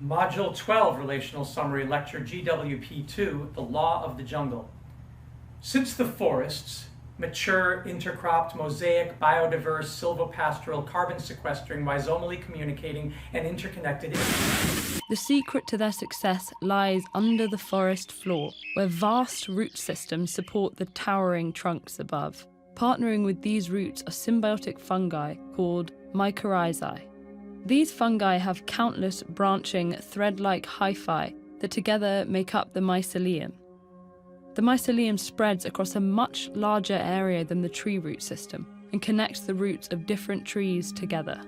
Module 12, Relational Summary, Lecture GWP2, The Law of the Jungle. Since the forests, mature, intercropped, mosaic, biodiverse, silvopastoral, carbon-sequestering, rhizomally communicating, and interconnected. The secret to their success lies under the forest floor, where vast root systems support the towering trunks above. Partnering with these roots are symbiotic fungi called mycorrhizae. These fungi have countless branching thread-like hyphae that together make up the mycelium. The mycelium spreads across a much larger area than the tree root system and connects the roots of different trees together.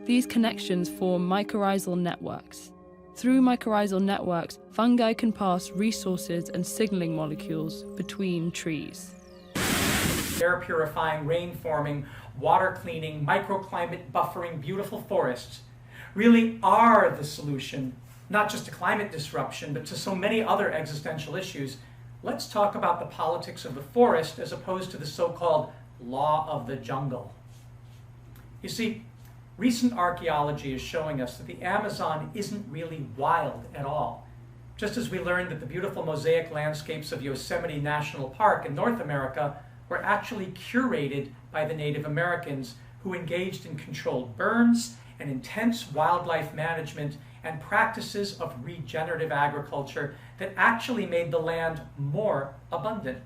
These connections form mycorrhizal networks. Through mycorrhizal networks, fungi can pass resources and signaling molecules between trees. Air purifying, rain forming, water cleaning, microclimate buffering, beautiful forests really are the solution, not just to climate disruption, but to so many other existential issues. Let's talk about the politics of the forest as opposed to the so-called law of the jungle. You see, recent archaeology is showing us that the Amazon isn't really wild at all. Just as we learned that the beautiful mosaic landscapes of Yosemite National Park in North America were actually curated by the Native Americans who engaged in controlled burns and intense wildlife management and practices of regenerative agriculture that actually made the land more abundant.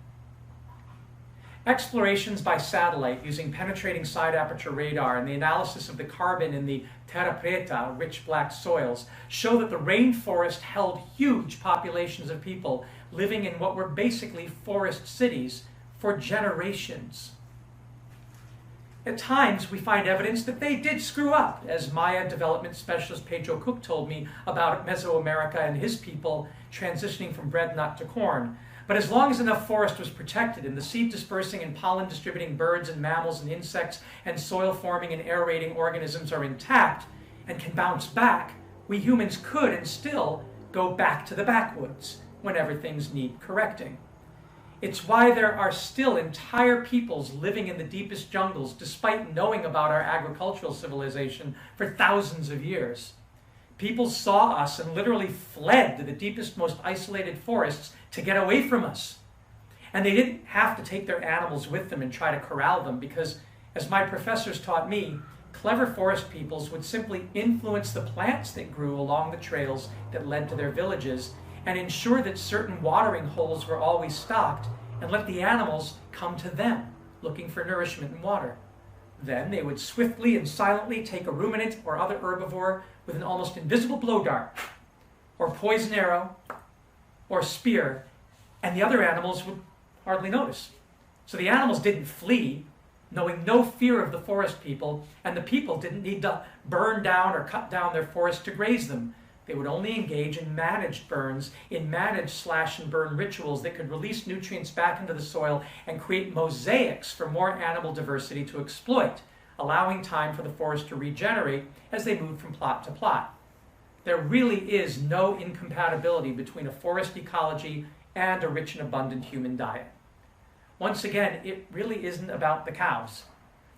Explorations by satellite using penetrating side aperture radar and the analysis of the carbon in the terra preta, rich black soils, show that the rainforest held huge populations of people living in what were basically forest cities for generations. At times, we find evidence that they did screw up, as Maya development specialist Pedro Cook told me about Mesoamerica and his people transitioning from breadnut to corn. But as long as enough forest was protected and the seed dispersing and pollen distributing birds and mammals and insects and soil forming and aerating organisms are intact and can bounce back, we humans could and still go back to the backwoods whenever things need correcting. It's why there are still entire peoples living in the deepest jungles despite knowing about our agricultural civilization for thousands of years. People saw us and literally fled to the deepest, most isolated forests to get away from us. And they didn't have to take their animals with them and try to corral them because, as my professors taught me, clever forest peoples would simply influence the plants that grew along the trails that led to their villages and ensure that certain watering holes were always stocked and let the animals come to them looking for nourishment and water. Then they would swiftly and silently take a ruminant or other herbivore with an almost invisible blow dart or poison arrow or spear, and the other animals would hardly notice. So the animals didn't flee, knowing no fear of the forest people, and the people didn't need to burn down or cut down their forest to graze them. They would only engage in managed burns, in managed slash and burn rituals that could release nutrients back into the soil and create mosaics for more animal diversity to exploit, allowing time for the forest to regenerate as they moved from plot to plot. There really is no incompatibility between a forest ecology and a rich and abundant human diet. Once again, it really isn't about the cows.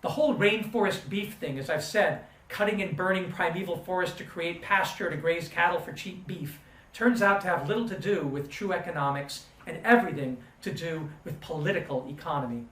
The whole rainforest beef thing, as I've said, cutting and burning primeval forests to create pasture to graze cattle for cheap beef, turns out to have little to do with true economics and everything to do with political economy.